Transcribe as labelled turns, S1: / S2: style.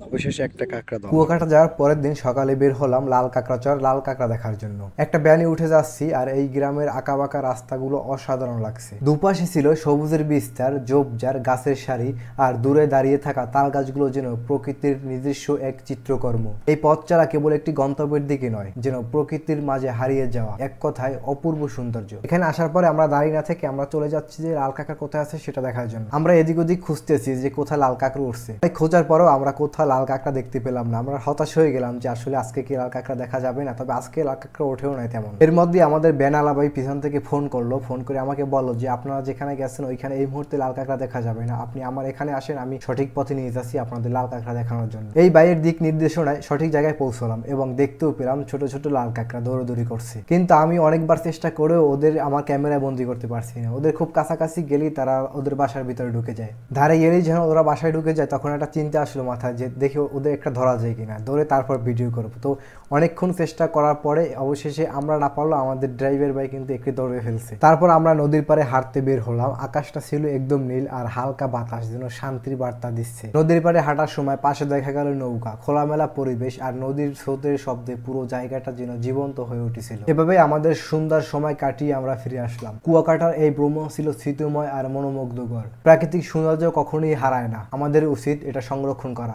S1: অবশেষে একটা কাঁকড়া দাও।
S2: কুয়াকাটা যাওয়ার পরের দিন সকালে বের হলাম লাল কাঁকড়া চর লাল কাঁকড়া দেখার জন্য। একটা ভ্যানে উঠে যাচ্ছি আর এই গ্রামের আঁকাবাঁকা রাস্তাগুলো অসাধারণ লাগছে। দুপাশে ছিল সবুজের বিস্তার, ঝোপঝাড়, গাছের সারি, আর দূরে দাঁড়িয়ে থাকা তাল গাছগুলো যেন প্রকৃতির নিজস্ব এক চিত্রকর্ম। এই পথ চলা কেবল একটি গন্তব্যের দিকে নয়, যেন প্রকৃতির মাঝে হারিয়ে যাওয়া এক কথায় অপূর্ব সৌন্দর্য। এখানে আসার পরে আমরা দাঁড়িয়ে না থেকে আমরা চলে যাচ্ছি যে লাল কাঁকড়া কোথায় আছে সেটা দেখার জন্য। আমরা এদিক ওদিক খুঁজতেছি যে কোথায় লাল কাঁকড়া উঠছে। খোঁজার পরেও আমরা কোথাও লাল কাঁকড়া দেখতে পেলাম না। আমরা হতাশ হয়ে গেলাম যে আসলে আজকে কি লাল কাঁকড়া দেখা যাবে না। তবে আজকে লাল কাঁকড়া ওঠেও নাই তেমন। এর মধ্যে আমাদের বেনালা ভাই পিছন থেকে ফোন করলো, ফোন করে আমাকে বললো যে আপনারা যেখানে গেছেন ওইখানে এই মুহূর্তে লাল কাঁকড়া দেখা যাবে না, আপনি আমার এখানে আসেন, আমি সঠিক পথে নিয়ে যাচ্ছি আপনাদের লাল কাঁকড়া দেখানোর জন্য। এই ভাইয়ের দিক নির্দেশনায় সঠিক জায়গায় পৌঁছলাম এবং দেখতেও পেলাম ছোট ছোট লাল কাঁকড়া দৌড়দৌড়ি করছে। কিন্তু আমি অনেকবার চেষ্টা করেও ওদের আমার ক্যামেরায় বন্দি করতে পারছি না। ওদের খুব কাছাকাছি গেলেই তারা ওদের বাসার ভিতরে ঢুকে যায়। ধারে গেলেই যেন ওরা বাসায় ঢুকে যায়, তখন একটা চিন্তা আসলো মাথায় যে দেখি ওদের একটা ধরা যায় কিনা, ধরে তারপর ভিডিও করবো। তো অনেকক্ষণ চেষ্টা করার পরে অবশেষে আমরা না পারলো আমাদের ড্রাইভার ভাই কিন্তু একটু ধরে ফেলছে। তারপর আমরা নদীর পাড়ে হাঁটতে বের হলাম। আকাশটা ছিল একদম নীল আর হালকা বাতাস যেন শান্তির বার্তা দিচ্ছে। নদীর পাড়ে হাঁটার সময় পাশে দেখা গেল নৌকা, খোলামেলা পরিবেশ আর নদীর স্রোতের শব্দে পুরো জায়গাটা যেন জীবন্ত হয়ে উঠেছিল। এভাবে আমাদের সুন্দর সময় কাটিয়ে আমরা ফিরে আসলাম। কুয়াকাটার এই ভ্রমণ ছিল স্মৃতিময় আর মনোমুগ্ধকর। প্রাকৃতিক সৌন্দর্য কখনোই হারায় না, আমাদের উচিত এটা সংরক্ষণ করা।